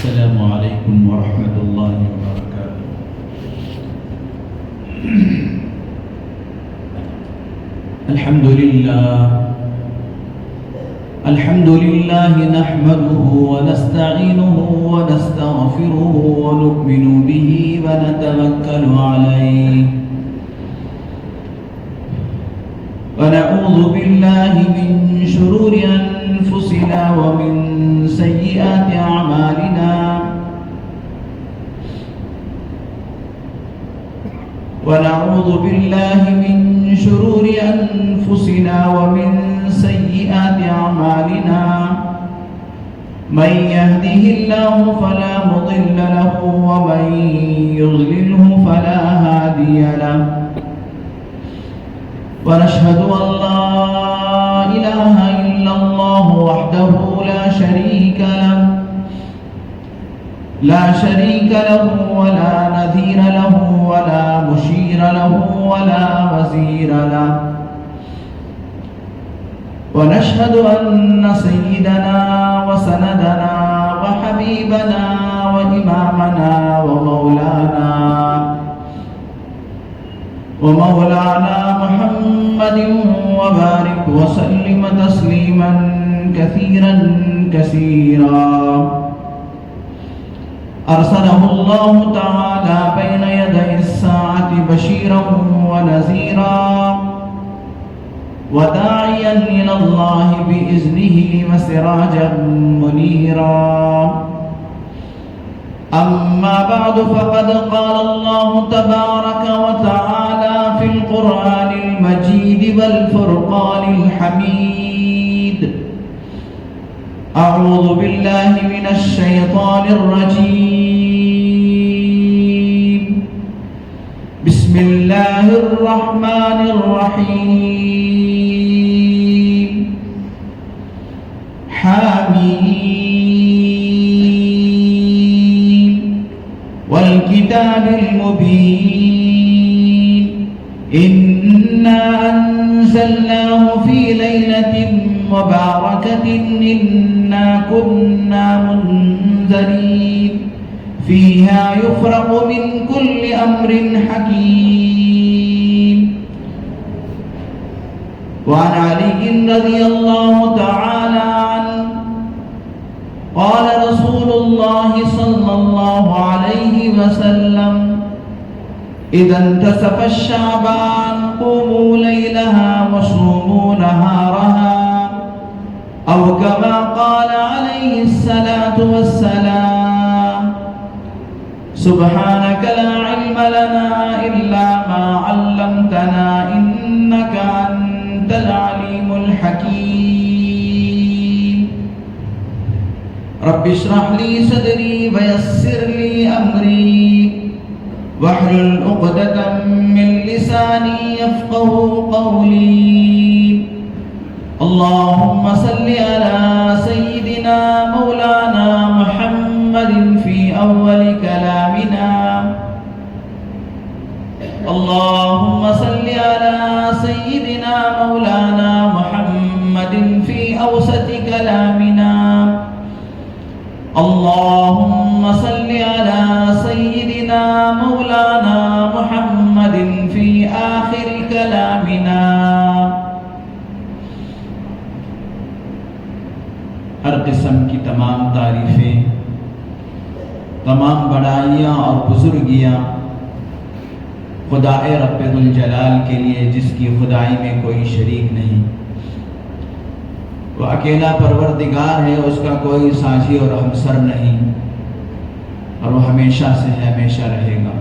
السلام عليكم ورحمة الله وبركاته. الحمد لله نحمده ونستعينه ونستغفره ونؤمن به ونتوكل عليه ونعوذ بالله من شرور أنفسنا ومن سيئات أعمالنا ونعوذ بالله من شرور أنفسنا ومن سيئات أعمالنا من يهده الله فلا مضل له ومن يضلله فلا هادي له ونشهد أن لا إله إلا الله وحده لا شريك له ولا نذير له ولا مشير له ولا وزير له ونشهد أن سيدنا وسندنا وحبيبنا وإمامنا ومولانا محمد وبارك وسلم تسليما كثيرا كثيرا أرسله الله تعالى بين يدي الساعة بشيرا ونذيرا وداعيا إلى الله بإذنه وسراجا منيرا أما بعد فقد قال الله تبارك وتعالى في القرآن المجيد والفرقان الحميد أعوذ بالله من الشيطان الرجيم بسم الله الرحمن الرحيم حميم والكتاب المبين إنا أنزلناه في ليلة مباركة إنا كنا منذرين فيها يفرق من كل أمر حكيم وعن علي رضي الله تعالى عنه قال رسول الله صلى الله عليه وسلم إذا انتصف الشعبان قوموا ليلها وصوموا نهارها أو كما قال عليه الصلاة والسلام سبحانك لا علم لنا إلا ما علمتنا إنك أنت العليم الحكيم رب اشرح لي صدري ويسر لي أمري واحلل عقدة من لساني يفقه قولي اللهم صل على سيدنا مولانا محمد في أول كلامنا اللهم صل على سيدنا مولانا محمد في أوسط كلامنا اللهم صل على سيدنا مولانا محمد في آخر كلامنا ہر قسم کی تمام تعریفیں تمام بڑائیاں اور بزرگیاں خدا رب ذوالجلال کے لیے جس کی خدائی میں کوئی شریک نہیں وہ اکیلا پروردگار ہے اس کا کوئی ساجی اور ہمسر نہیں اور وہ ہمیشہ سے ہے ہمیشہ رہے گا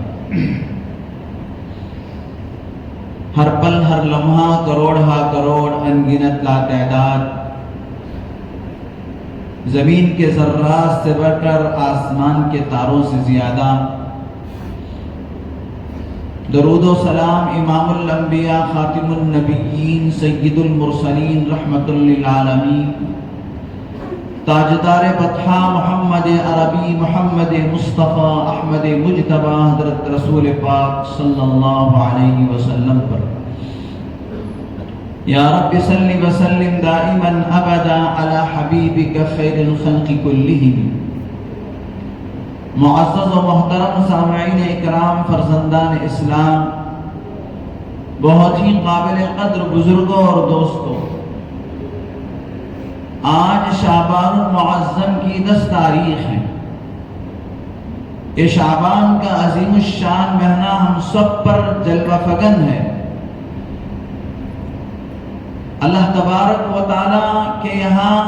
ہر پل ہر لمحہ کروڑ ہا کروڑ انگنت لا تعداد زمین کے ذرات سے بڑھ کر آسمان کے تاروں سے زیادہ درود و سلام امام الانبیاء خاتم النبیین سید المرسلین رحمت للعالمین تاجدار بطحا محمد عربی محمد مصطفیٰ احمد مجتبی حضرت رسول پاک صلی اللہ علیہ وسلم پر یا رب صل وسلم دائما ابدا على حبیبک خیر الخلق کلہم معزز و محترم سامعین اکرام، فرزندان اسلام، بہت ہی قابل قدر بزرگوں اور دوستوں، آج شعبان المعظم کی 10 تاریخ ہے۔ یہ شعبان کا عظیم الشان مہینہ ہم سب پر جلوہ فگن ہے۔ اللہ تبارک و تعالیٰ کے یہاں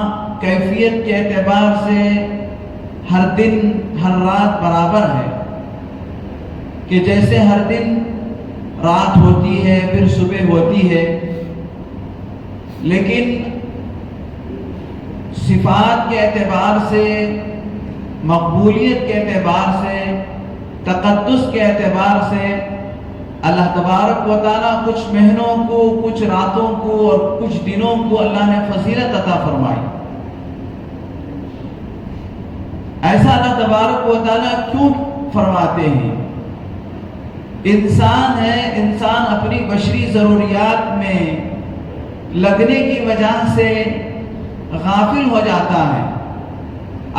کیفیت کے اعتبار سے ہر دن ہر رات برابر ہے، کہ جیسے ہر دن رات ہوتی ہے پھر صبح ہوتی ہے، لیکن صفات کے اعتبار سے، مقبولیت کے اعتبار سے، تقدس کے اعتبار سے اللہ تبارک و تعالیٰ کچھ مہینوں کو، کچھ راتوں کو اور کچھ دنوں کو اللہ نے فضیلت عطا فرمائی۔ ایسا اللہ تبارک و تعالیٰ کیوں فرماتے ہیں؟ انسان ہے، انسان اپنی بشری ضروریات میں لگنے کی وجہ سے غافل ہو جاتا ہے،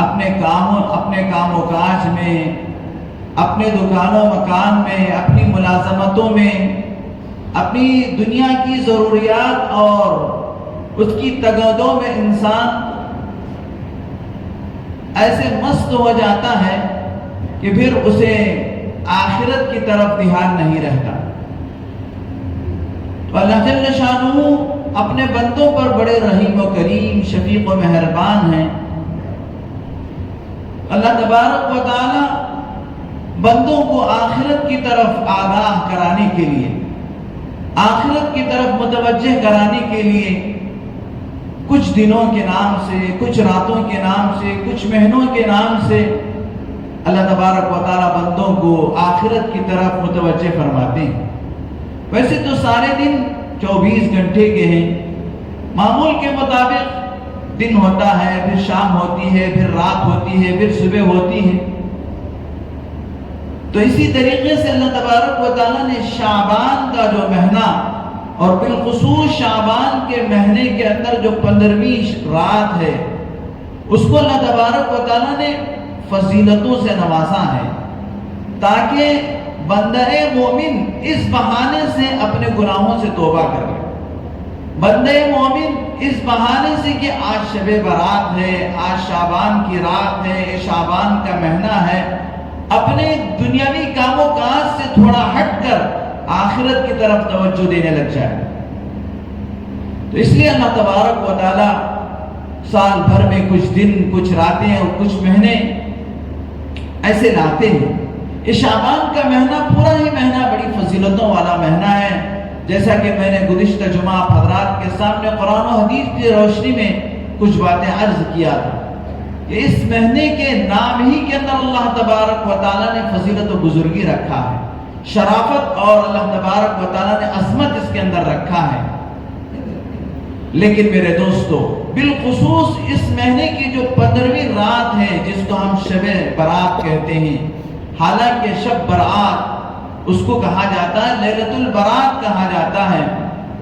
اپنے کام و کاج میں، اپنے دکانوں مکان میں، اپنی ملازمتوں میں، اپنی دنیا کی ضروریات اور اس کی تگودوں میں انسان ایسے مست ہو جاتا ہے کہ پھر اسے آخرت کی طرف دھیان نہیں رہتا۔ تو اللہ جل شانہ اپنے بندوں پر بڑے رحیم و کریم، شفیق و مہربان ہیں۔ اللہ تبارک و تعالی بندوں کو آخرت کی طرف آگاہ کرانے کے لیے، آخرت کی طرف متوجہ کرانے کے لیے کچھ دنوں کے نام سے، کچھ راتوں کے نام سے، کچھ مہینوں کے نام سے اللہ تبارک و تعالی بندوں کو آخرت کی طرف متوجہ فرماتے ہیں۔ ویسے تو سارے دن 24 گھنٹے کے ہیں، معمول کے مطابق دن ہوتا ہے، پھر شام ہوتی ہے، پھر رات ہوتی ہے، پھر صبح ہوتی ہے۔ تو اسی طریقے سے اللہ تبارک و تعالیٰ نے شعبان کا جو مہینہ، اور بالخصوص شعبان کے مہینے کے اندر جو 15ویں رات ہے، اس کو اللہ تبارک و تعالیٰ نے فضیلتوں سے نوازا ہے، تاکہ بندہ مومن اس بہانے سے اپنے گناہوں سے توبہ کر لے۔ بندہ مومن اس بہانے سے کہ آج شب برات ہے، آج شعبان کی رات ہے، شعبان کا مہینہ ہے، اپنے دنیاوی کام و کاج سے تھوڑا ہٹ کر آخرت کی طرف توجہ دینے لگ جائے۔ تو اس لیے اللہ تبارک و تعالی سال بھر میں کچھ دن، کچھ راتیں اور کچھ مہینے ایسے لاتے ہیں۔ یہ شعبان کا مہینہ پورا ہی مہینہ بڑی فضیلتوں والا مہینہ ہے، جیسا کہ میں نے گزشتہ جمعہ حضرات کے سامنے قرآن و حدیث کی روشنی میں کچھ باتیں عرض کیا تھا کہ اس مہینے کے نام ہی کے اندر اللہ تبارک و تعالیٰ نے فضیلت و بزرگی رکھا ہے، شرافت اور اللہ تبارک و تعالیٰ نے عظمت اس کے اندر رکھا ہے۔ لیکن میرے دوستو، بالخصوص اس مہینے کی جو 15ویں رات ہے، جس کو ہم شب برات کہتے ہیں، حالانکہ شب برات اس کو کہا جاتا ہے، لیلۃ البرات کہا جاتا ہے،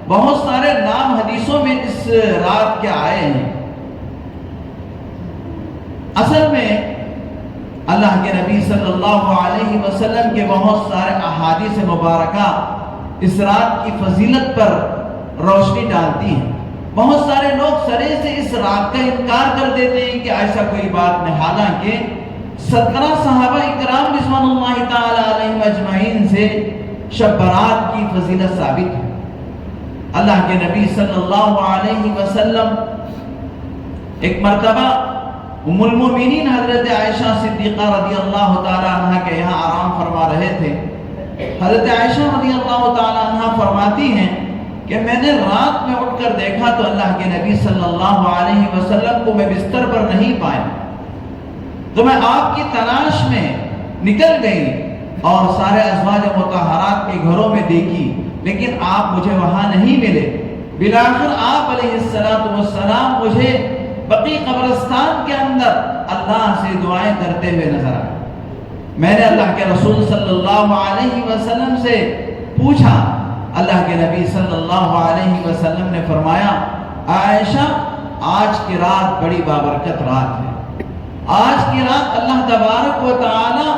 بہت سارے نام حدیثوں میں اس رات کے آئے ہیں۔ اصل میں اللہ کے نبی صلی اللہ علیہ وسلم کے بہت سارے احادیث مبارکہ اس رات کی فضیلت پر روشنی ڈالتی ہیں۔ بہت سارے لوگ سرے سے اس رات کا انکار کر دیتے ہیں کہ ایسا کوئی بات نہیں، حالانکہ 17 صحابہ اکرام رضوان اللہ تعالی علیہم اجمعین سے شب برات کی فضیلت ثابت ہے۔ اللہ کے نبی صلی اللہ علیہ وسلم ایک مرتبہ ام المومنین حضرت عائشہ صدیقہ رضی اللہ تعالی عنہ کے یہاں آرام فرما رہے تھے۔ حضرت عائشہ رضی اللہ تعالی عنہ فرماتی ہیں کہ میں نے رات میں اٹھ کر دیکھا تو اللہ کے نبی صلی اللہ علیہ وسلم کو میں بستر پر نہیں پایا، تو میں آپ کی تلاش میں نکل گئی اور سارے ازواج مطہرات کے گھروں میں دیکھی، لیکن آپ مجھے وہاں نہیں ملے۔ بالآخر آپ علیہ السلام مجھے بقیع قبرستان کے اندر اللہ سے دعائیں کرتے ہوئے نظر آئے۔ میں نے اللہ کے رسول صلی اللہ علیہ وسلم سے پوچھا، اللہ کے نبی صلی اللہ علیہ وسلم نے فرمایا، عائشہ آج کی رات بڑی بابرکت رات ہے، آج کی رات اللہ تبارک و تعالی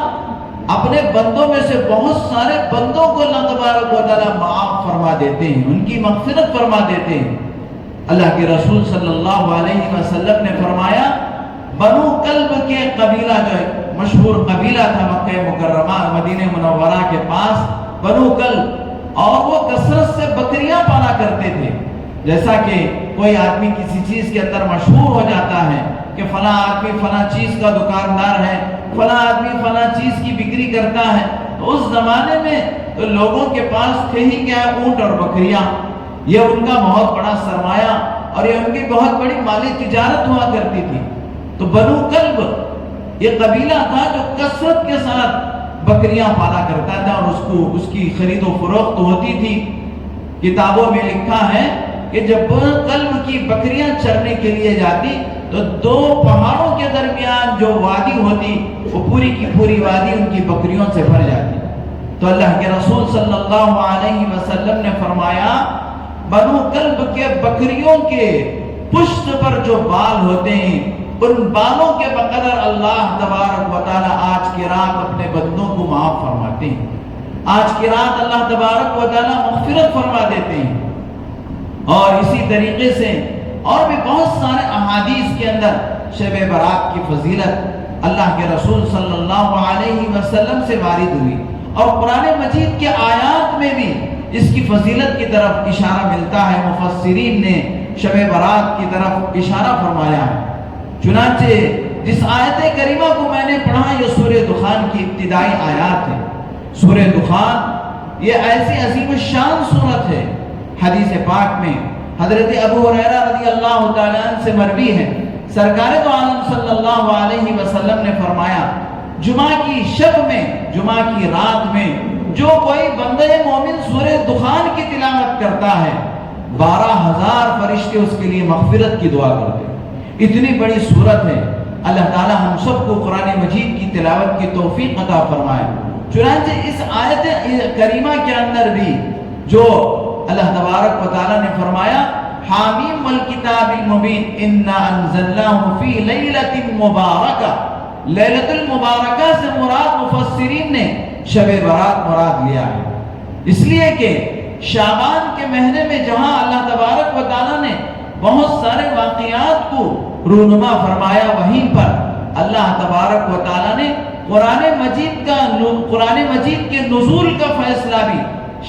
اپنے بندوں میں سے بہت سارے بندوں کو اللہ تبارک و تعالی معاف فرما دیتے ہیں، ان کی مغفرت فرما دیتے ہیں۔ اللہ کے رسول صلی اللہ علیہ وسلم نے فرمایا، بنو کلب کے قبیلہ جو مشہور قبیلہ تھا مکہ مکرمہ مدینہ منورہ کے پاس، بنو کلب، اور وہ کثرت سے بکریاں پالا کرتے تھے۔ جیسا کہ کوئی آدمی کسی چیز کے اندر مشہور ہو جاتا ہے کہ فلاں آدمی فلاں چیز کا دکاندار ہے، فلاں آدمی فلاں چیز کی بکری کرتا ہے، تو اس زمانے میں تو لوگوں کے پاس تھے ہی کیا، اونٹ اور بکریاں، یہ ان کا بہت بڑا سرمایہ اور یہ ان کی بہت بڑی مالی تجارت ہوا کرتی تھی۔ تو بنو کلب یہ قبیلہ تھا جو کثرت کے ساتھ بکریاں پالا کرتا تھا اور اس کی خرید و فروخت ہوتی تھی۔ کتابوں میں لکھا ہے کہ جب بنو کلب کی بکریاں چرنے کے لیے جاتی تو دو پہاڑوں کے درمیان جو وادی ہوتی وہ پوری کی پوری وادی ان کی بکریوں سے بھر جاتی۔ تو اللہ کے رسول صلی اللہ علیہ وسلم نے فرمایا، بنو کلب کے بکریوں کے پشت پر جو بال ہوتے ہیں ان بالوں کے بقدر اللہ تبارک و تعالی آج کی رات اپنے بندوں کو معاف فرماتے ہیں۔ آج کی رات اللہ تبارک و تعالی مغفرت فرما دیتے ہیں۔ اور اسی طریقے سے اور بھی بہت سارے احادیث کے اندر شب برات کی فضیلت اللہ کے رسول صلی اللہ علیہ وسلم سے وارد ہوئی، اور قرآن مجید کے آیات میں بھی اس کی فضیلت کی طرف اشارہ ملتا ہے۔ مفسرین نے شب برات کی طرف اشارہ فرمایا ہے۔ چنانچہ جس آیت کریمہ کو میں نے پڑھا یہ سورہ دخان کی ابتدائی آیات ہے۔ سورہ دخان یہ ایسی عظیم الشان سورت ہے، حدیث پاک میں حضرت ابو ہریرہ رضی اللہ تعالیٰ عنہ سے مروی ہے، سرکار دو عالم صلی اللہ علیہ وسلم نے فرمایا، جمعہ کی شب میں، جمعہ کی رات میں جو کوئی بندہ مومن سورہ دخان کی تلاوت کرتا ہے 12,000 فرشتے اس کے لیے مغفرت کی دعا کرتے ہیں۔ اتنی بڑی سورت ہے۔ اللہ تعالی ہم سب کو قرآن مجید کی تلاوت کی توفیق عطا فرمائے۔ چنانچہ اس آیت کریمہ کے اندر بھی جو اللہ تبارک و تعالی نے فرمایا، حامیم والکتاب المبین انا انزلناہ فی لیلۃ مبارکہ، لیلۃ المبارکہ سے مراد مفسرین نے شب برات مراد لیا ہے، اس لیے کہ شعبان کے مہینے میں جہاں اللہ تبارک و تعالی نے بہت سارے واقعات کو رونما فرمایا، وہیں پر اللہ تبارک و تعالی نے قرآن مجید کے نزول کا فیصلہ بھی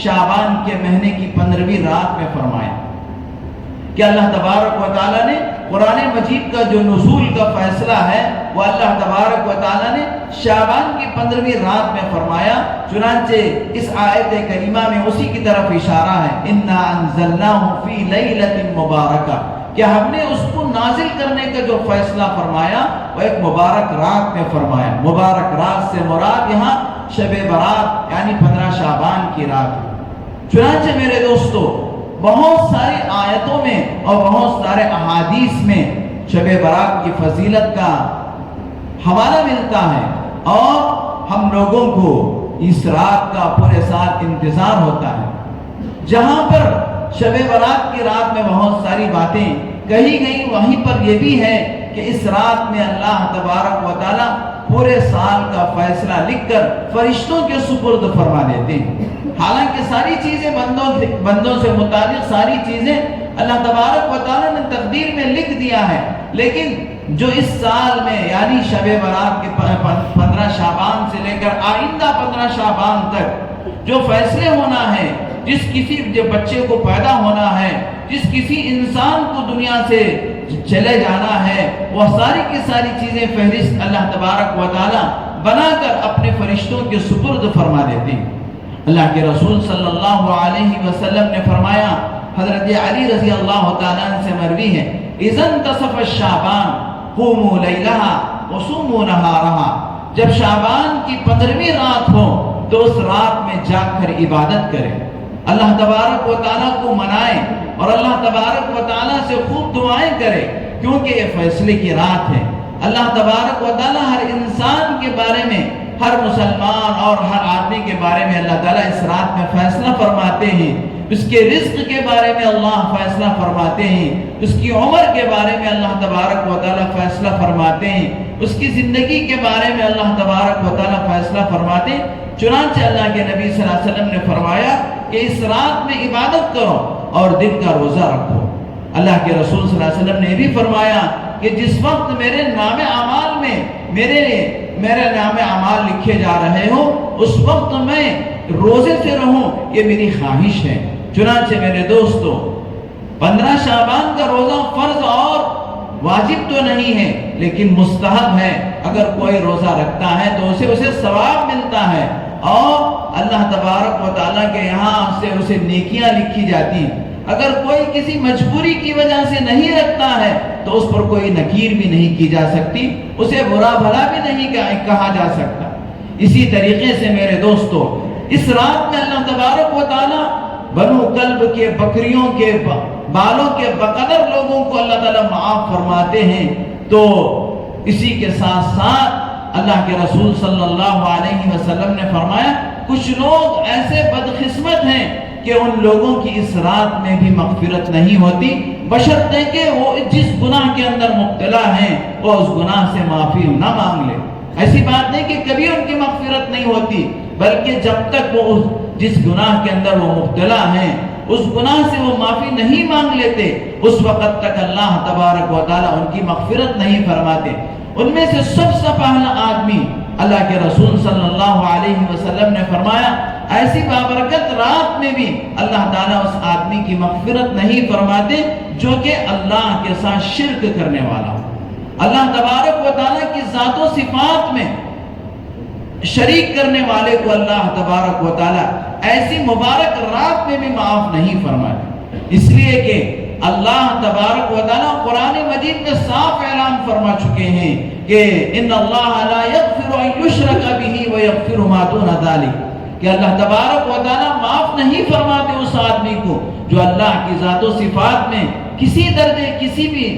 شعبان کے مہینے کی 15ویں رات میں فرمایا کہ اللہ تبارک و تعالی نے قرآن مجید کا جو نزول کا فیصلہ ہے وہ اللہ تبارک و تعالی نے شعبان کی 15ویں رات میں فرمایا۔ چنانچہ اس آیت کریمہ میں اسی کی طرف اشارہ ہے، انا انزلناہ فی لیلۃ مبارکہ، کہ ہم نے اس کو نازل کرنے کا جو فیصلہ فرمایا وہ ایک مبارک رات میں فرمایا۔ مبارک رات سے مراد یہاں شب برات یعنی 15 شعبان کی رات ہے۔ چنانچہ میرے دوستو بہت ساری آیتوں میں اور بہت سارے احادیث میں شب برات کی فضیلت کا حوالہ ملتا ہے، اور ہم لوگوں کو اس رات کا پورے سال انتظار ہوتا ہے۔ جہاں پر شب برات کی رات میں بہت ساری باتیں کہی گئی، وہیں پر یہ بھی ہے کہ اس رات میں اللہ تبارک و تعالی پورے سال کا فیصلہ لکھ کر فرشتوں کے سپرد فرما دیتے ہیں۔ حالانکہ ساری چیزیں بندوں سے متعلق ساری چیزیں اللہ تبارک و تعالی نے تقدیر میں لکھ دیا ہے، لیکن جو اس سال میں یعنی شب برات کے 15 شعبان سے لے کر آئندہ 15 شعبان تک جو فیصلے ہونا ہے، جس کسی بچے کو پیدا ہونا ہے، جس کسی انسان کو دنیا سے چلے جانا ہے، وہ ساری کی ساری چیزیں فہرست اللہ تبارک و تعالی بنا کر اپنے فرشتوں کے سپرد فرما دیتے ہیں۔ اللہ کے رسول صلی اللہ علیہ وسلم نے فرمایا، حضرت علی رضی اللہ تعالیٰ عنہ سے مروی ہے، اذا انتصف الشعبان قوموا لیلہا وصوموا نہارہا، جب شعبان کی 15ویں رات ہو تو اس رات میں جاگ کر عبادت کریں، اللہ تبارک و تعالیٰ کو منائیں اور اللہ تبارک و تعالیٰ سے خوب دعائیں کریں، کیونکہ یہ فیصلے کی رات ہے۔ اللہ تبارک و تعالیٰ ہر انسان کے بارے میں ہر مسلمان اور ہر آدمی کے بارے میں اللہ تعالیٰ اس رات میں فیصلہ فرماتے ہیں، اس کے رزق کے بارے میں اللہ فیصلہ فرماتے ہیں، اس کی عمر کے بارے میں اللہ تبارک و تعالیٰ فیصلہ فرماتے ہیں، اس کی زندگی کے بارے میں اللہ تبارک و تعالیٰ فیصلہ فرماتے ہیں۔ چنانچہ اللہ کے نبی صلی اللہ علیہ وسلم نے فرمایا کہ اس رات میں عبادت کرو اور دن کا روزہ رکھو۔ اللہ کے رسول صلی اللہ علیہ وسلم نے بھی فرمایا کہ جس وقت میرے نام اعمال میں میرے نام اعمال لکھے جا رہے ہو اس وقت میں روزے سے رہوں، یہ میری خواہش ہے۔ چنانچہ میرے دوستو، 15 شعبان کا روزہ فرض اور واجب تو نہیں ہے لیکن مستحب ہے۔ اگر کوئی روزہ رکھتا ہے تو اسے ثواب ملتا ہے اور اللہ تبارک و تعالیٰ کے یہاں سے اسے نیکیاں لکھی جاتی ہیں۔ اگر کوئی کسی مجبوری کی وجہ سے نہیں رکھتا ہے تو اس پر کوئی نکیر بھی نہیں کی جا سکتی، اسے برا بھلا بھی نہیں کہا جا سکتا۔ اسی طریقے سے میرے دوستو، اس رات میں اللہ تبارک و تعالیٰ بنو کلب کے بکریوں کے بالوں کے بقدر لوگوں کو اللہ تعالیٰ معاف فرماتے ہیں۔ تو اسی کے ساتھ ساتھ اللہ کے رسول صلی اللہ علیہ وسلم نے فرمایا کچھ لوگ ایسے بدقسمت ہیں کہ ان لوگوں کی اس رات میں بھی مغفرت نہیں ہوتی، بشرطے کہ وہ جس گناہ کے اندر مبتلا ہیں وہ اس گناہ سے معافی نہ مانگ لے۔ ایسی بات نہیں کہ کبھی ان کی مغفرت نہیں ہوتی، بلکہ جب تک وہ جس گناہ کے اندر وہ مبتلا ہیں اس گناہ سے وہ معافی نہیں مانگ لیتے، اس وقت تک اللہ تبارک و تعالیٰ ان کی مغفرت نہیں فرماتے۔ ان میں سے سب سے پہلا آدمی اللہ کے رسول صلی اللہ علیہ وسلم نے فرمایا ایسی بابرکت رات میں بھی اللہ تعالیٰ اس آدمی کی مغفرت نہیں فرماتے جو کہ اللہ کے ساتھ شرک کرنے والا ہو۔ اللہ تبارک و تعالیٰ کی ذات و صفات میں شریک کرنے والے کو اللہ تبارک و تعالیٰ ایسی مبارک رات میں بھی معاف نہیں فرماتے، اس لیے کہ اللہ تبارک و تعالیٰ قرآن مجید میں صاف اعلان فرما چکے ہیں کہ ان اللہ لا یغفر ان یشرک بہ ویغفر ما دون ذلک، کہ اللہ تبارک و تعالیٰ معاف نہیں فرماتے اس آدمی کو جو اللہ کی ذات و صفات میں کسی درجے کسی بھی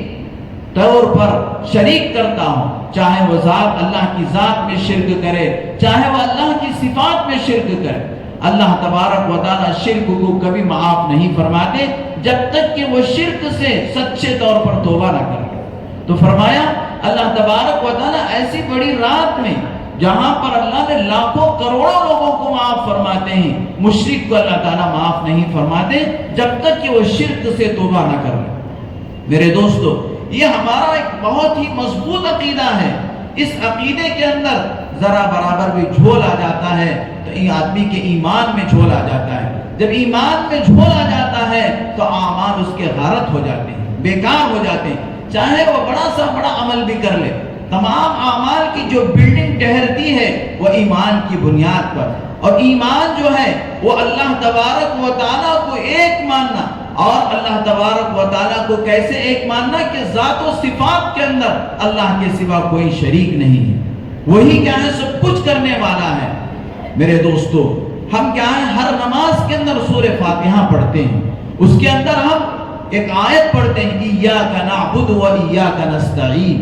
طور پر شریک کرتا ہو، چاہے وہ ذات اللہ کی ذات میں شرک کرے، چاہے وہ اللہ کی صفات میں شرک کرے۔ اللہ تبارک و تعالیٰ شرک کو کبھی معاف نہیں فرماتے جب تک کہ وہ شرک سے سچے طور پر توبہ نہ کرے۔ تو فرمایا اللہ تبارک و تعالیٰ ایسی بڑی رات میں جہاں پر اللہ نے لاکھوں کروڑوں لوگوں کو معاف فرماتے ہیں، مشرک کو اللہ تعالیٰ معاف نہیں فرماتے جب تک کہ وہ شرک سے توبہ نہ کر لے۔ میرے دوستو، یہ ہمارا ایک بہت ہی مضبوط عقیدہ ہے۔ اس عقیدے کے اندر ذرا برابر بھی جھول آ جاتا ہے تو آدمی کے ایمان میں جھول آ جاتا ہے۔ جب ایمان میں جھول آ جاتا ہے تو اعمال اس کے غارت ہو جاتے ہیں، بیکار ہو جاتے ہیں، چاہے وہ بڑا سا بڑا عمل بھی کر لے۔ تمام اعمال کی جو بلڈنگ ٹھہرتی ہے وہ ایمان کی بنیاد پر، اور ایمان جو ہے وہ اللہ تبارک و تعالیٰ کو ایک ماننا، اور اللہ تبارک و تعالیٰ کو کیسے ایک ماننا کہ ذات و صفات کے اندر اللہ کے سوا کوئی شریک نہیں ہے، وہی کیا ہے سب کچھ کرنے والا ہے۔ میرے دوستو، ہم کیا ہے ہر نماز کے اندر سورہ فاتحہ پڑھتے ہیں، اس کے اندر ہم ایک آیت پڑھتے ہیں ایاک نعبد و ایاک نستعین۔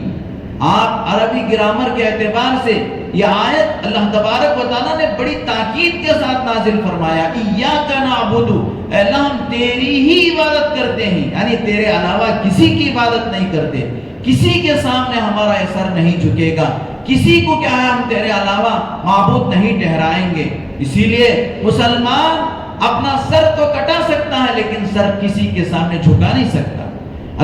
آپ عربی گرامر کے اعتبار سے یہ آیت اللہ تبارک و تعالیٰ نے بڑی تاکید کے ساتھ نازل فرمایا، ایاک نعبد، اے اللہ ہم تیری ہی عبادت کرتے ہیں، یعنی تیرے علاوہ کسی کی عبادت نہیں کرتے، کسی کے سامنے ہمارا سر نہیں جھکے گا، کسی کو کیا ہے ہم تیرے علاوہ معبود نہیں ٹھہرائیں گے۔ اسی لیے مسلمان اپنا سر تو کٹا سکتا ہے لیکن سر کسی کے سامنے جھکا نہیں سکتا۔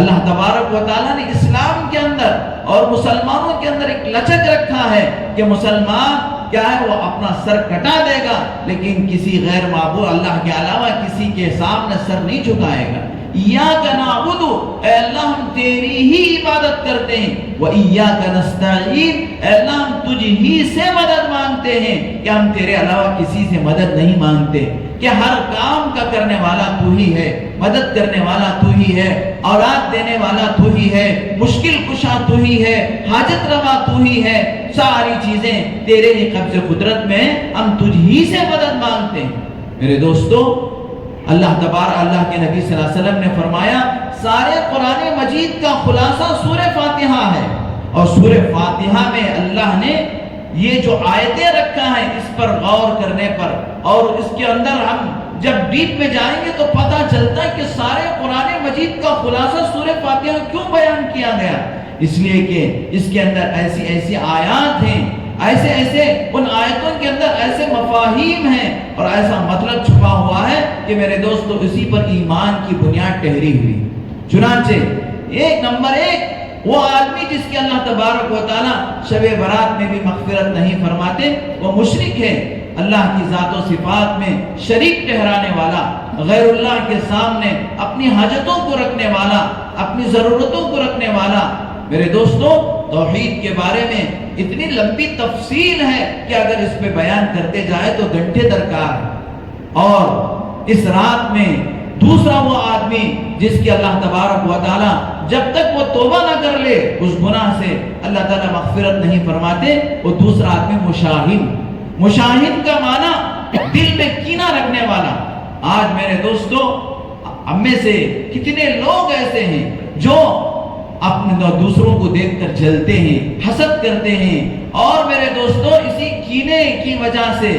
اللہ تبارک و تعالیٰ نے اسلام کے اندر اور مسلمانوں کے اندر ایک لچک رکھا ہے کہ مسلمان کیا ہے وہ اپنا سر کٹا دے گا لیکن کسی غیر معبود اللہ کے علاوہ کسی کے سامنے سر نہیں جھکائے گا۔ ایاک نعبد، اے اللہ ہم تیری ہی عبادت کرتے ہیں، و ایاک نستعین، اے اللہ ہم تجھ ہی سے مدد مانگتے ہیں، کہ ہم تیرے علاوہ کسی سے مدد نہیں مانگتے، کہ ہر کام کا کرنے والا تو ہی ہے، مدد کرنے والا تو ہی ہے، اولاد دینے والا تو ہی ہے، مشکل کشا تو ہی ہے، حاجت روا تو ہی ہے، ساری چیزیں تیرے ہی قبض قدرت میں، ہم تجھ ہی سے مدد مانگتے ہیں۔ میرے دوستو، اللہ کے نبی صلی اللہ علیہ وسلم نے فرمایا سارے قرآن مجید کا خلاصہ سورہ فاتحہ ہے، اور سورہ فاتحہ میں اللہ نے یہ جو آیتیں رکھا ہے اس پر غور کرنے پر، اور اس کے اندر ہم جب ڈیپ میں جائیں گے تو پتہ چلتا ہے کہ سارے قرآن مجید کا خلاصہ سورہ فاتحہ کیوں بیان کیا گیا؟ اس لیے کہ اس کے اندر ایسی ایسی آیات ہیں، ایسے ان آیتوں کے اندر ایسے مفاہیم ہیں اور ایسا مطلب چھپا ہوا ہے کہ میرے دوستو اسی پر ایمان کی بنیاد ٹھہری ہوئی۔ چنانچہ نمبر ایک وہ آدمی جس کی اللہ تبارک و تعالیٰ شب برات میں بھی مغفرت نہیں فرماتے، وہ مشرک ہے، اللہ کی ذات و صفات میں شریک ٹھہرانے والا، غیر اللہ کے سامنے اپنی حاجتوں کو رکھنے والا، اپنی ضرورتوں کو رکھنے والا۔ میرے دوستو توحید کے بارے میں اتنی لمبی تفصیل ہے کہ اگر اس پہ بیان کرتے جائے تو گھنٹے درکار ہے۔ اور اس رات میں دوسرا وہ آدمی جس کی اللہ تبارک و تعالیٰ جب تک وہ توبہ نہ کر لے اس گناہ سے اللہ تعالیٰ مغفرت نہیں فرماتے، وہ دوسرا آدمی مشاہد کا معنی دل میں کینہ رکھنے والا۔ آج میرے دوستو ہم میں سے کتنے لوگ ایسے ہیں جو اپنے دوسروں کو دیکھ کر جلتے ہیں، حسد کرتے ہیں، اور میرے دوستو اسی کینے کی وجہ سے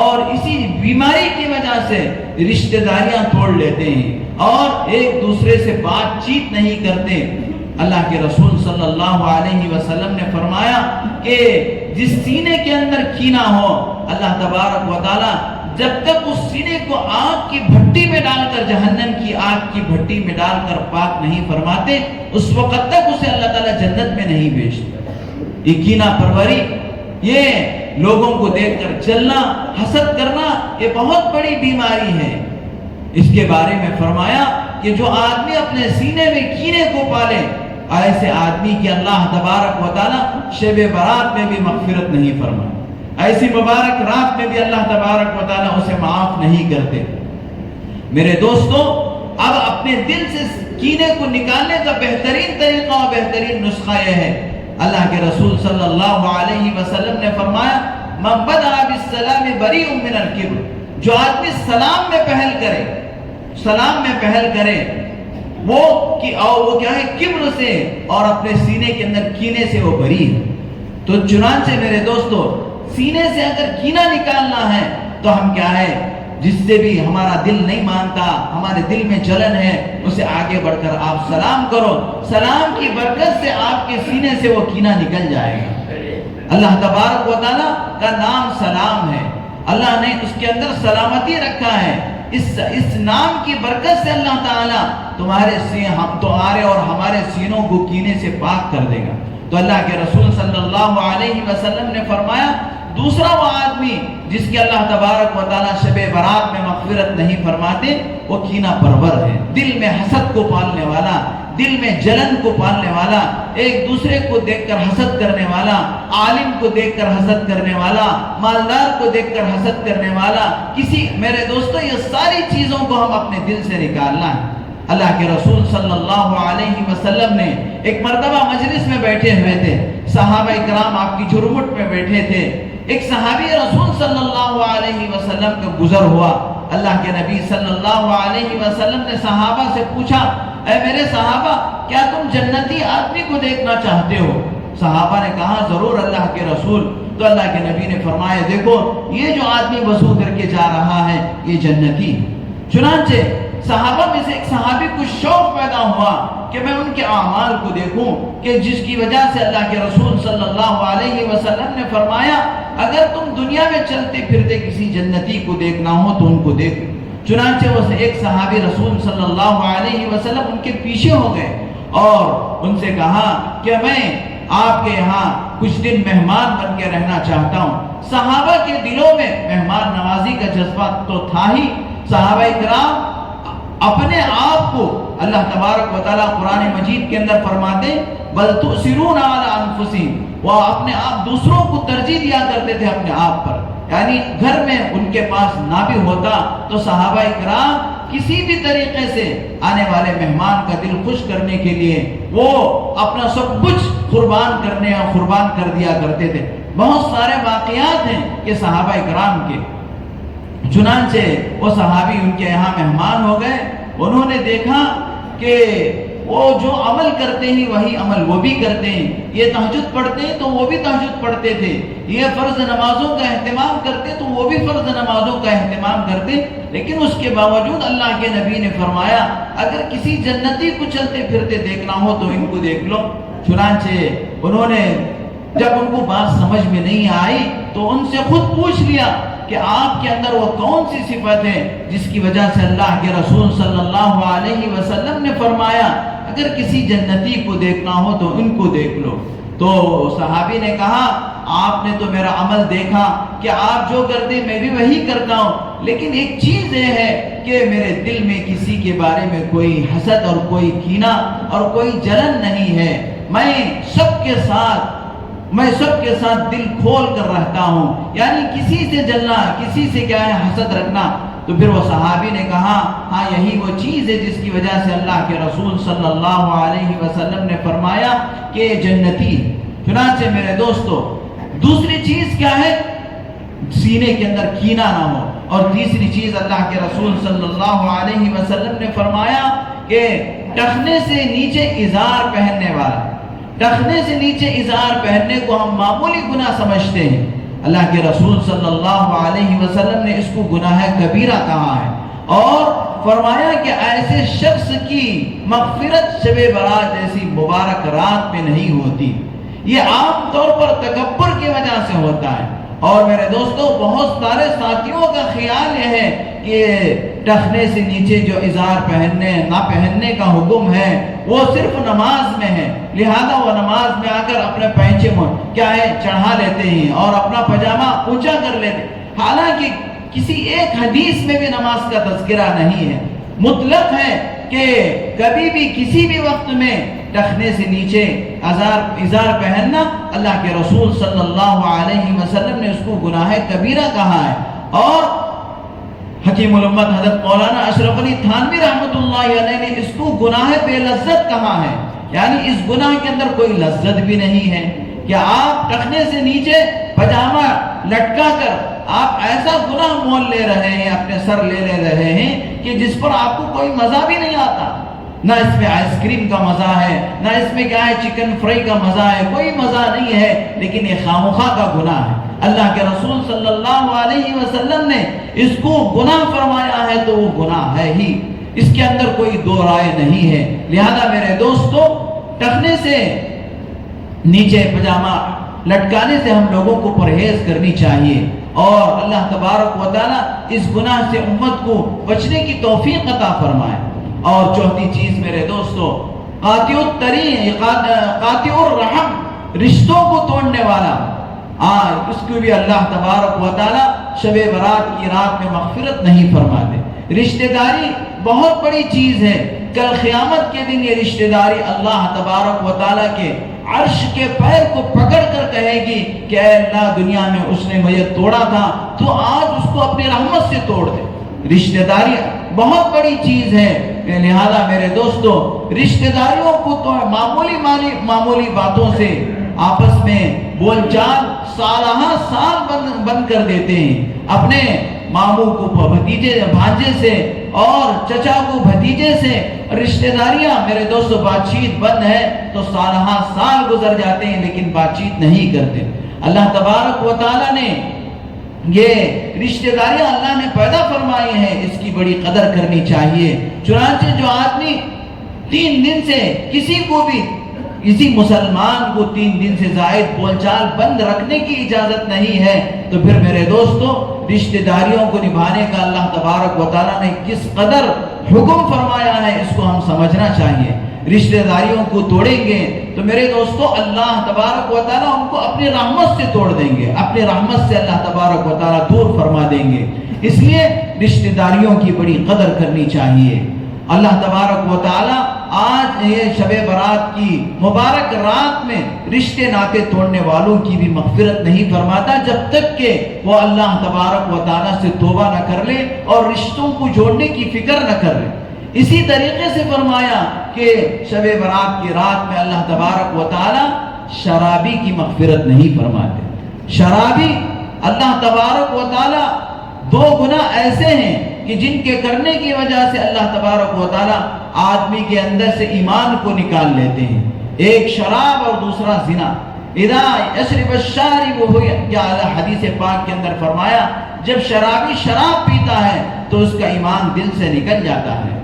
اور اسی بیماری کی وجہ سے رشتہ داریاں توڑ لیتے ہیں اور ایک دوسرے سے بات چیت نہیں کرتے۔ اللہ کے رسول صلی اللہ علیہ وسلم نے فرمایا کہ جس سینے کے اندر کینہ ہو، اللہ تبارک و تعالیٰ جب تک اس سینے کو آگ کی بھٹی میں ڈال کر، جہنم کی آگ کی بھٹی میں ڈال کر پاک نہیں فرماتے، اس وقت تک اسے اللہ تعالیٰ جنت میں نہیں بھیجتے۔ یہ کینہ پروری، یہ لوگوں کو دیکھ کر چلنا، حسد کرنا، یہ بہت بڑی بیماری ہے۔ اس کے بارے میں فرمایا کہ جو آدمی اپنے سینے میں کینے کو پالے، ایسے آدمی کی اللہ تبارک و تعالیٰ شب برات میں بھی مغفرت نہیں فرمائے، ایسی مبارک رات میں بھی اللہ تبارک و تعالیٰ اسے معاف نہیں کرتے۔ میرے دوستو اب اپنے دل سے کینے کو نکالنے کا بہترین طریقہ اور بہترین نسخہ یہ ہے، اللہ کے رسول صلی اللہ علیہ وسلم نے فرمایا من بدأ بالسلام بریء من الکبر، جو آدمی سلام میں پہل کرے وہ کیا ہے؟ کبر سے اور اپنے سینے کے اندر کینے سے وہ بری ہے۔ تو چنانچہ میرے دوستو سینے سے اگر کینہ نکالنا ہے تو ہم کیا ہے، جس سے بھی ہمارا دل نہیں مانتا، ہمارے دل میں جلن ہے، اسے آگے بڑھ کر آپ سلام کرو، سلام کی برکت سے آپ کے سینے سے وہ کینہ نکل جائے گا۔ اللہ تبارک و تعالیٰ کا نام سلام ہے، اللہ نے اس کے اندر سلامتی رکھا ہے، اس نام کی برکت سے اللہ تعالیٰ تمہارے اور ہمارے سینوں کو کینے سے پاک کر دے گا۔ تو اللہ کے رسول صلی اللہ علیہ وسلم نے فرمایا دوسرا وہ آدمی جس کی اللہ تبارک و تعالیٰ شب برات میں مغفرت نہیں فرماتے، وہ کینہ پرور ہے، دل میں حسد کو پالنے والا، دل میں جلن کو پالنے والا، ایک دوسرے کو دیکھ کر حسد کرنے والا، عالم کو دیکھ کر حسد کرنے والا، مالدار کو دیکھ کر حسد کرنے والا، میرے دوستو یہ ساری چیزوں کو ہم اپنے دل سے نکالنا ہے۔ اللہ کے رسول صلی اللہ علیہ وسلم نے ایک مرتبہ مجلس میں بیٹھے ہوئے تھے، صحابہ کرام آپ کی جھرمٹ میں بیٹھے تھے، ایک صحابی رسول صلی اللہ علیہ وسلم کا گزر ہوا۔ اللہ کے نبی صلی اللہ علیہ وسلم نے صحابہ سے پوچھا، اے میرے صحابہ کیا تم جنتی آدمی کو دیکھنا چاہتے ہو؟ صحابہ نے کہا ضرور اللہ کے رسول۔ تو اللہ کے نبی نے فرمایا دیکھو یہ جو آدمی وضو کر کے جا رہا ہے یہ جنتی ہے۔ چنانچہ صحابہ میں سے ایک صحابی کو شوق پیدا ہوا کہ میں ان کے اعمال کو دیکھوں، کہ جس کی وجہ سے اللہ کے رسول صلی اللہ علیہ وسلم نے فرمایا اگر تم دنیا میں چلتے پھرتے کسی جنتی کو دیکھنا ہو تو ان کو دیکھو۔ چنانچہ وہ ایک صحابی رسول صلی اللہ علیہ وسلم ان کے پیچھے ہو گئے اور ان سے کہا کہ میں آپ کے یہاں کچھ دن مہمان بن کے رہنا چاہتا ہوں۔ صحابہ کے دلوں میں مہمان نوازی کا جذبہ تو تھا ہی، صحابہ کرام اپنے آپ کو اللہ تبارک و تعالیٰ قرآن مجید کے اندر فرماتے بل تؤثرون علی انفسکم، وہ اپنے آپ دوسروں کو ترجیح دیا کرتے تھے اپنے آپ پر، یعنی گھر میں ان کے پاس نہ بھی ہوتا تو صحابہ کرام کسی بھی طریقے سے آنے والے مہمان کا دل خوش کرنے کے لیے وہ اپنا سب کچھ قربان کر دیا کرتے تھے۔ بہت سارے واقعات ہیں کہ صحابہ کرام کے۔ چنانچہ وہ صحابی ان کے یہاں مہمان ہو گئے، انہوں نے دیکھا کہ وہ جو عمل کرتے ہیں وہی عمل وہ بھی کرتے ہیں. یہ تہجد پڑھتے ہیں تو وہ بھی تہجد پڑھتے تھے. یہ فرض نمازوں کا اہتمام کرتے تو وہ بھی فرض نمازوں کا اہتمام کرتے. لیکن اس کے باوجود اللہ کے نبی نے فرمایا اگر کسی جنتی کو چلتے پھرتے دیکھنا ہو تو ان کو دیکھ لو. چنانچہ انہوں نے جب ان کو بات سمجھ میں نہیں آئی تو ان سے خود پوچھ لیا کہ آپ کے اندر وہ کون سی صفت ہے جس کی وجہ سے اللہ کے رسول صلی اللہ علیہ وسلم نے فرمایا اگر کسی جنتی کو دیکھنا ہو تو ان کو دیکھ لو. تو صحابی نے کہا آپ نے تو میرا عمل دیکھا کہ آپ جو کرتے میں بھی وہی کرتا ہوں, لیکن ایک چیز یہ ہے کہ میرے دل میں کسی کے بارے میں کوئی حسد اور کوئی کینہ اور کوئی جلن نہیں ہے. میں سب کے ساتھ دل کھول کر رہتا ہوں, یعنی کسی سے جلنا, کسی سے کیا ہے حسد رکھنا. تو پھر وہ صحابی نے کہا ہاں یہی وہ چیز ہے جس کی وجہ سے اللہ کے رسول صلی اللہ علیہ وسلم نے فرمایا کہ جنتی. چنانچہ میرے دوستو دوسری چیز کیا ہے, سینے کے اندر کینہ نہ ہو. اور تیسری چیز اللہ کے رسول صلی اللہ علیہ وسلم نے فرمایا کہ ٹخنے سے نیچے ازار پہننے والا, ٹخنے سے نیچے ازار پہننے کو ہم معمولی گناہ سمجھتے ہیں. اللہ کے رسول صلی اللہ علیہ وسلم نے اس کو گناہ کبیرہ کہا ہے اور فرمایا کہ ایسے شخص کی مغفرت شب برات جیسی مبارک رات میں نہیں ہوتی. یہ عام طور پر تکبر کی وجہ سے ہوتا ہے. اور میرے دوستو بہت سارے ساتھیوں کا خیال یہ ہے کہ ٹخنے سے نیچے جو ازار پہننے نہ پہننے کا حکم ہے وہ صرف نماز میں ہے, لہذا وہ نماز میں آ کر اپنے پینچے کیا ہے چڑھا لیتے ہیں اور اپنا پجامہ اونچا کر لیتے ہیں. حالانکہ کسی ایک حدیث میں بھی نماز کا تذکرہ نہیں ہے. مطلق ہے کہ کبھی بھی کسی بھی وقت میں ٹخنے سے نیچے ازار پہننا اللہ کے رسول صلی اللہ علیہ وسلم نے اس کو گناہ کبیرہ کہا ہے. اور حکیم الامت حضرت مولانا اشرف علی تھانوی رحمۃ اللہ علیہ نے اس کو گناہ بے لذت کہا ہے, یعنی اس گناہ کے اندر کوئی لذت بھی نہیں ہے کہ آپ ٹخنے سے نیچے پجامہ لٹکا کر آپ ایسا گناہ مول لے رہے ہیں, اپنے سر لے رہے ہیں کہ جس پر آپ کو کوئی مزہ بھی نہیں آتا. نہ اس میں آئس کریم کا مزہ ہے, نہ اس میں کیا ہے چکن فرائی کا مزہ ہے, کوئی مزہ نہیں ہے, لیکن یہ خامخواہ کا گناہ ہے. اللہ کے رسول صلی اللہ علیہ وسلم نے اس کو گناہ فرمایا ہے تو وہ گناہ ہے ہی, اس کے اندر کوئی دو رائے نہیں ہے. لہذا میرے دوستو ٹخنے سے نیچے پجامہ لٹکانے سے ہم لوگوں کو پرہیز کرنی چاہیے اور اللہ تبارک و تعالیٰ اس گناہ سے امت کو بچنے کی توفیق عطا فرمائے. اور چوتھی چیز میرے دوستو قاطع الرحم, رشتوں کو توڑنے والا, اس کو بھی اللہ تبارک و تعالیٰ شب برات کی رات میں مغفرت نہیں فرماتے. رشتہ داری بہت بڑی چیز ہے. کل قیامت کے دن یہ رشتہ داری اللہ تبارک و تعالیٰ کے عرش کے پیر کو پکڑ کر کہے گی کہ اے اللہ دنیا میں اس نے مجھے توڑا تھا تو آج اس کو اپنی رحمت سے توڑ دے. رشتہ داری بہت بڑی چیز ہے. لہذا میرے دوستو رشتہ داریوں کو تو معمولی باتوں سے آپس میں بول چال سالہ سال بند کر دیتے ہیں. اپنے ماموں کو بھتیجے بھانجے سے اور چچا کو بھتیجے سے رشتہ داریاں میرے دوستو بات چیت بند ہے تو سالہ سال گزر جاتے ہیں لیکن بات چیت نہیں کرتے. اللہ تبارک و تعالیٰ نے یہ رشتہ داریاں اللہ نے پیدا فرمائی ہیں, اس کی بڑی قدر کرنی چاہیے. چنانچہ جو آدمی 3 دن سے کسی مسلمان کو 3 دن سے زائد بول چال بند رکھنے کی اجازت نہیں ہے تو پھر میرے دوستو رشتہ داریوں کو نبھانے کا اللہ تبارک و تعالیٰ نے کس قدر حکم فرمایا ہے اس کو ہم سمجھنا چاہیے. رشتہ داریوں کو توڑیں گے تو میرے دوستو اللہ تبارک و تعالیٰ ان کو اپنی رحمت سے توڑ دیں گے, اپنی رحمت سے اللہ تبارک و تعالیٰ دور فرما دیں گے. اس لیے رشتہ داریوں کی بڑی قدر کرنی چاہیے. اللہ تبارک و تعالیٰ آج یہ شب برات کی مبارک رات میں رشتے ناطے توڑنے والوں کی بھی مغفرت نہیں فرماتا جب تک کہ وہ اللہ تبارک و تعالیٰ سے توبہ نہ کر لے اور رشتوں کو جوڑنے کی فکر نہ کر لے. اسی طریقے سے فرمایا کہ شب برات کی رات میں اللہ تبارک و تعالیٰ شرابی کی مغفرت نہیں فرماتے. شرابی اللہ تبارک و تعالیٰ 2 گناہ ایسے ہیں کہ جن کے کرنے کی وجہ سے اللہ تبارک و تعالیٰ آدمی کے اندر سے ایمان کو نکال لیتے ہیں. ایک شراب اور دوسرا زنا. اذا یشرب الشارب کیا حدیث پاک کے اندر فرمایا جب شرابی شراب پیتا ہے تو اس کا ایمان دل سے نکل جاتا ہے،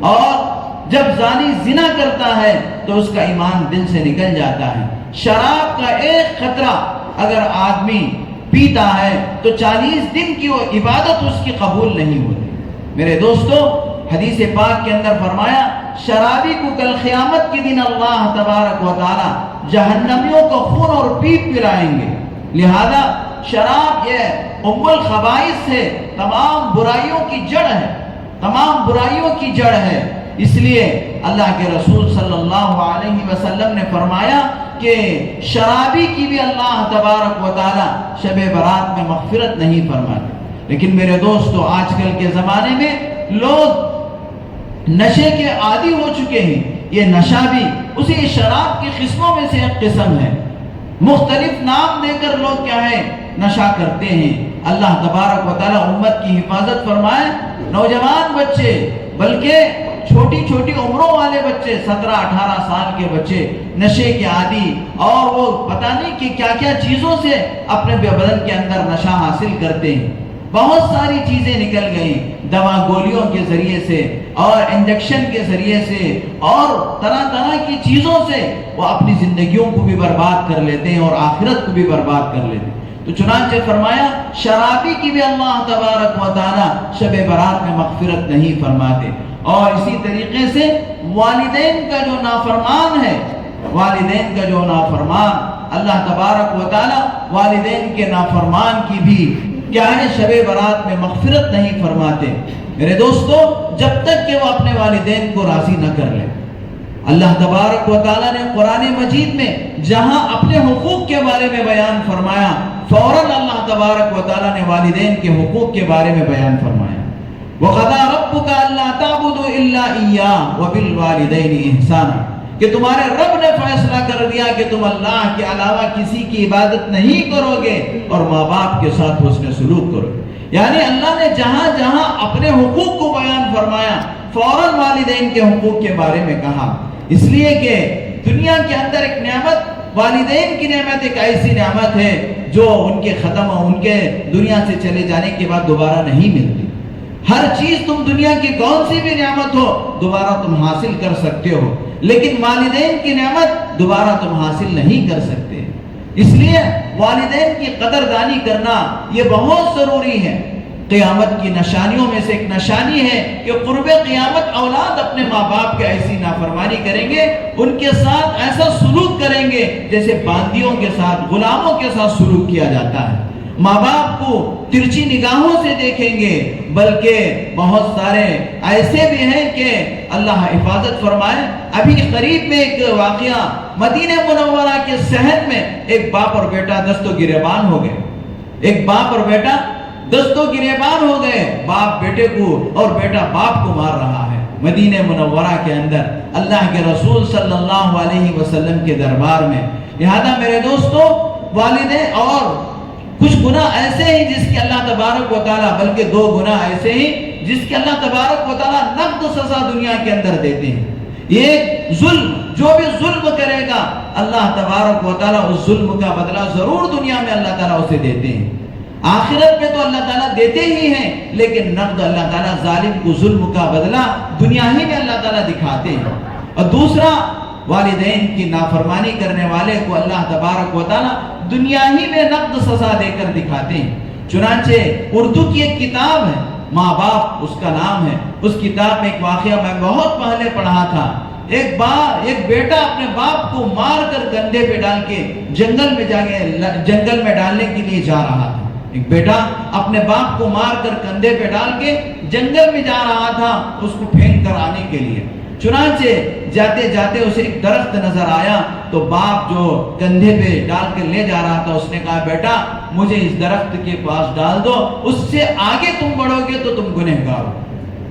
اور جب زانی زنا کرتا ہے تو اس کا ایمان دل سے نکل جاتا ہے. شراب کا ایک قطرہ اگر آدمی پیتا ہے تو 40 دن کی وہ عبادت اس کی قبول نہیں ہوتی. میرے دوستو، حدیث پاک کے اندر فرمایا شرابی کو کل قیامت کے دن اللہ تبارک و تعالی جہنمیوں کو خون اور پیپ پلائیں گے. لہذا شراب یہ ام الخبائث ہے، تمام برائیوں کی جڑ ہے، تمام برائیوں کی جڑ ہے. اس لیے اللہ کے رسول صلی اللہ علیہ وسلم نے فرمایا کہ شرابی کی بھی اللہ تبارک و تعالی شب برات میں مغفرت نہیں فرماتے. لیکن میرے دوستو، آج کل کے زمانے میں لوگ نشے کے عادی ہو چکے ہیں. یہ نشہ بھی اسی شراب کی قسموں میں سے ایک قسم ہے. مختلف نام دے کر لوگ کیا ہے نشہ کرتے ہیں. اللہ تبارک و تعالی امت کی حفاظت فرمائے. نوجوان بچے، بلکہ چھوٹی چھوٹی عمروں والے بچے، 17-18 سال کے بچے نشے کے عادی، اور وہ پتہ نہیں کہ کیا کیا چیزوں سے اپنے بدن کے اندر نشہ حاصل کرتے ہیں. بہت ساری چیزیں نکل گئیں، دوا گولیوں کے ذریعے سے اور انجیکشن کے ذریعے سے اور طرح طرح کی چیزوں سے وہ اپنی زندگیوں کو بھی برباد کر لیتے ہیں اور آخرت کو بھی برباد کر لیتے ہیں. تو چنانچہ فرمایا شرابی کی بھی اللہ تبارک و تعالی شب برات میں مغفرت نہیں فرماتے. اور اسی طریقے سے والدین کا جو نافرمان ہے، والدین کا جو نافرمان، اللہ تبارک و تعالی والدین کے نافرمان کی بھی کیا ہے شب برات میں مغفرت نہیں فرماتے. میرے دوستو، جب تک کہ وہ اپنے والدین کو راضی نہ کر لے. اللہ تبارک و تعالیٰ نے قرآن مجید میں جہاں اپنے حقوق کے بارے میں بیان فرمایا، فوراً اللہ تبارک و تعالیٰ نے والدین کے حقوق کے بارے میں بیان فرمایا. وَقَضَىٰ رَبُّكَ أَلَّا تَعْبُدُوا إِلَّا إِيَّاهُ وَبِالْوَالِدَيْنِ إِحْسَانًا کہ تمہارے رب نے فیصلہ کر دیا کہ تم اللہ کے علاوہ کسی کی عبادت نہیں کرو گے اور ماں باپ کے ساتھ حسن سلوک کرو گے. یعنی اللہ نے جہاں جہاں اپنے حقوق کو بیان فرمایا فوراً والدین کے حقوق کے بارے میں کہا. اس لیے کہ دنیا کے اندر ایک نعمت، والدین کی نعمت ایک ایسی نعمت ہے جو ان کے ختم ہو، ان کے دنیا سے چلے جانے کے بعد دوبارہ نہیں ملتی. ہر چیز تم دنیا کی کون سی بھی نعمت ہو دوبارہ تم حاصل کر سکتے ہو، لیکن والدین کی نعمت دوبارہ تم حاصل نہیں کر سکتے. اس لیے والدین کی قدردانی کرنا یہ بہت ضروری ہے. قیامت کی نشانیوں میں سے ایک نشانی ہے کہ قرب قیامت اولاد اپنے ماں باپ کے ایسی نافرمانی کریں گے، ان کے ساتھ ایسا سلوک کریں گے جیسے باندیوں کے ساتھ، غلاموں کے ساتھ سلوک کیا جاتا ہے. ماں باپ کو ترچی نگاہوں سے دیکھیں گے، بلکہ بہت سارے ایسے بھی ہیں کہ اللہ حفاظت فرمائے. ابھی قریب میں ایک واقعہ مدینہ منورہ کے صحن میں ایک باپ اور بیٹا دست و گریبان ہو گئے. ایک باپ اور بیٹا دست و گریبان ہو گئے. باپ بیٹے کو اور بیٹا باپ کو مار رہا ہے مدینہ منورہ کے اندر اللہ کے رسول صلی اللہ علیہ وسلم کے دربار میں. لہذا میرے دوستو، والدین اور کچھ گناہ ایسے ہیں جس کی اللہ تبارک و تعالیٰ، بلکہ 2 گناہ ایسے ہیں جس کی اللہ تبارک و تعالیٰ نقد سزا دنیا کے اندر دیتے ہیں. ایک ظلم، جو بھی ظلم کرے گا اللہ تبارک و تعالیٰ اس ظلم کا بدلہ ضرور دنیا میں اللہ تعالیٰ اسے دیتے ہیں. آخرت میں تو اللہ تعالیٰ دیتے ہی ہیں، لیکن نقد اللہ تعالیٰ ظالم کو ظلم کا بدلہ دنیا ہی میں اللہ تعالیٰ دکھاتے ہیں. اور دوسرا، والدین کی نافرمانی کرنے والے کو اللہ تبارک و تعالیٰ دنیا ہی میں نقد سزا دے کر دکھاتے ہیں. چنانچہ اردو کی ایک کتاب ہے، ماں باپ اس کا نام ہے. اس کتاب میں ایک واقعہ میں بہت پہلے پڑھا تھا. ایک بیٹا اپنے باپ کو مار کر کندھے پہ ڈال کے جنگل میں ڈالنے کے لیے جا رہا تھا. ایک بیٹا اپنے باپ کو مار کر کندھے پہ ڈال کے جنگل میں جا رہا تھا اس کو پھینک کر آنے کے لیے. چنانچہ جاتے جاتے اسے ایک درخت نظر آیا تو باپ جو کندھے پہ ڈال کے لے جا رہا تھا اس نے کہا، بیٹا مجھے اس درخت کے پاس ڈال دو، اس سے آگے تم بڑھو گے تو تم گنہگار ہو.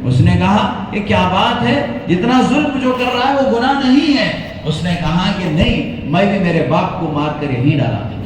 اس نے کہا کہ کیا بات ہے، اتنا ظلم جو کر رہا ہے وہ گناہ نہیں ہے. اس نے کہا کہ نہیں، میں بھی میرے باپ کو مار کر یہیں ڈالا تھا.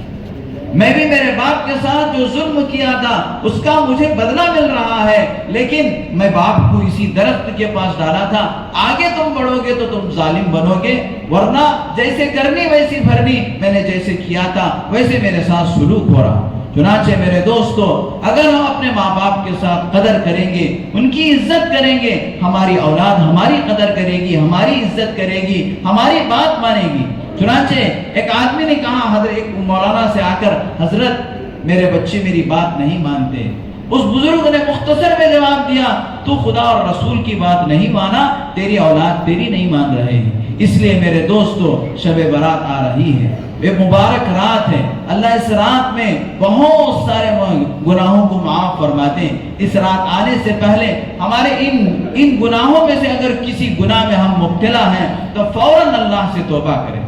میں بھی میرے باپ کے ساتھ جو ظلم کیا تھا اس کا مجھے بدلہ مل رہا ہے، لیکن میں باپ کو اسی درخت کے پاس ڈالا تھا، آگے تم بڑھو گے تو تم ظالم بنو گے، ورنہ جیسے کرنی ویسی بھرنی، میں نے جیسے کیا تھا ویسے میرے ساتھ سلوک ہو رہا۔ چنانچہ میرے دوستو، اگر ہم اپنے ماں باپ کے ساتھ قدر کریں گے، ان کی عزت کریں گے، ہماری اولاد ہماری قدر کرے گی، ہماری عزت کرے گی، ہماری بات مانے گی۔ چنانچہ ایک آدمی نے کہا حضرت ایک مولانا سے آ کر، حضرت میرے بچے میری بات نہیں مانتے۔ اس بزرگ نے مختصر میں جواب دیا، تو خدا اور رسول کی بات نہیں مانا، تیری اولاد تیری نہیں مان رہے ہیں۔ اس لیے میرے دوستو، شب برات آ رہی ہے، ایک مبارک رات ہے، اللہ اس رات میں بہت سارے گناہوں کو معاف فرماتے ہیں۔ اس رات آنے سے پہلے ہمارے ان گناہوں میں سے اگر کسی گناہ میں ہم مبتلا ہیں تو فوراً اللہ سے توبہ کریں۔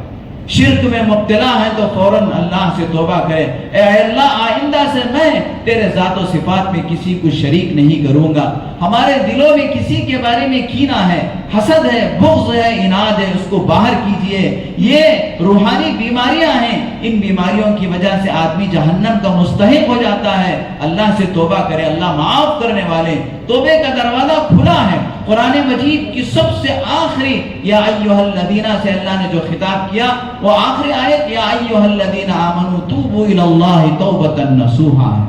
شرک میں مبتلا ہے تو فوراً اللہ سے توبہ کرے، اے اللہ آئندہ سے میں تیرے ذات و صفات میں کسی کو شریک نہیں کروں گا۔ ہمارے دلوں میں کسی کے بارے میں کینہ ہے، حسد ہے، بغض ہے، عناد ہے، اس کو باہر کیجئے۔ یہ روحانی بیماریاں ہیں، ان بیماریوں کی وجہ سے آدمی جہنم کا مستحق ہو جاتا ہے۔ اللہ سے توبہ کرے، اللہ معاف کرنے والے، توبے کا دروازہ کھلا ہے۔ قرآن مجید کی سب سے آخری یا ایھا الذین سے اللہ نے جو خطاب کیا وہ آخری آیت یا ایھا الذین آمنوا توبوا الی اللہ توبۃ نصوحا ہے۔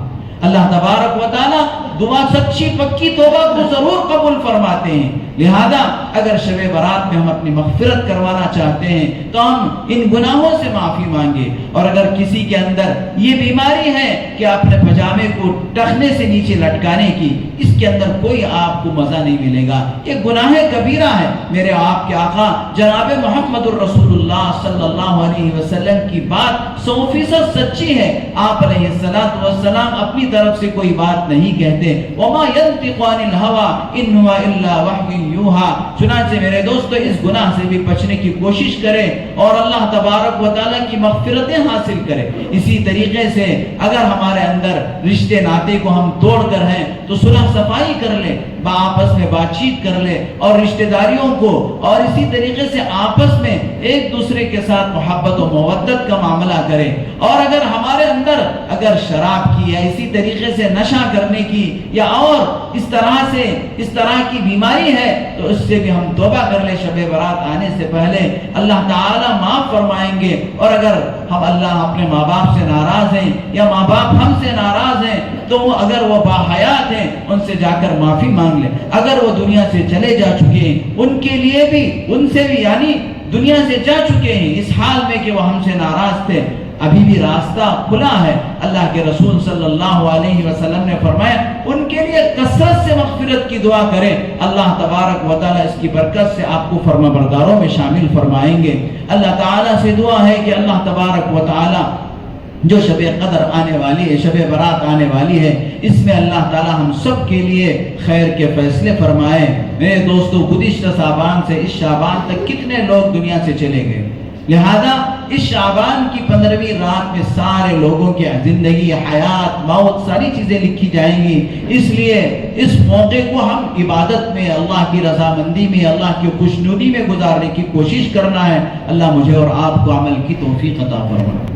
اللہ تبارک و تعالی دعا سچی پکی توبہ کو ضرور قبول فرماتے ہیں۔ لہذا اگر شب برات میں ہم اپنی مغفرت کروانا چاہتے ہیں تو ہم ان گناہوں سے معافی مانگے، اور اگر کسی کے اندر یہ بیماری ہے کہ اپنے پجامے کو ٹخنے سے نیچے لٹکانے کی، اس کے اندر کوئی آپ کو مزہ نہیں ملے گا، یہ گناہ کبیرہ ہے۔ میرے آپ کے آقا جناب محمد الرسول اللہ صلی اللہ علیہ وسلم کی بات 100% سچی ہے۔ آپ علیہ السلام اپنی طرف سے کوئی بات نہیں کہتے، وما ينطق عن الهوى ان هو الا وحی یوحى۔ چنانچہ میرے دوستو، اس گناہ سے بھی بچنے کی کوشش کریں اور اللہ تبارک و تعالیٰ کی مغفرتیں حاصل کریں۔ اسی طریقے سے اگر ہمارے اندر رشتے ناتے کو ہم توڑ کر ہیں تو صلح صفائی کر لیں، آپس میں بات چیت کر لیں، اور رشتہ داریوں کو اور اسی طریقے سے آپس میں ایک دوسرے کے ساتھ محبت و مودت کا معاملہ کریں۔ اور اگر ہمارے اندر اگر شراب کی یا اسی طریقے سے نشہ کرنے کی یا اور اس طرح کی بیماری ہے تو اس سے بھی ہم توبہ کر لیں شب برات آنے سے پہلے، اللہ تعالیٰ معاف فرمائیں گے۔ اور اگر ہم اللہ اپنے ماں باپ سے ناراض ہیں یا ماں باپ ہم سے ناراض ہیں تو اگر وہ باحیات ہیں ان سے جا کر معافی مانگ لیں۔ اگر وہ دنیا سے چلے جا چکے ہیں ان کے لیے بھی، ان سے بھی یعنی دنیا سے جا چکے ہیں اس حال میں کہ وہ ہم سے ناراض تھے، ابھی بھی راستہ کھلا ہے۔ اللہ کے رسول صلی اللہ علیہ وسلم نے فرمایا ان کے لیے کثرت سے مغفرت کی دعا کریں، اللہ تبارک و تعالیٰ اس کی برکت سے آپ کو فرما برداروں میں شامل فرمائیں گے۔ اللہ تعالیٰ سے دعا ہے کہ اللہ تبارک و تعالیٰ جو شب قدر آنے والی ہے، شب برات آنے والی ہے، اس میں اللہ تعالیٰ ہم سب کے لیے خیر کے فیصلے فرمائے۔ میرے دوستو، گزشتہ شعبان سے اس شعبان تک کتنے لوگ دنیا سے چلے گئے، لہذا اس شعبان کی 15ویں رات میں سارے لوگوں کی زندگی، حیات، موت، ساری چیزیں لکھی جائیں گی۔ اس لیے اس موقع کو ہم عبادت میں، اللہ کی رضامندی میں، اللہ کی خوشنودی میں گزارنے کی کوشش کرنا ہے۔ اللہ مجھے اور آپ کو عمل کی توفیق عطا فرمائے۔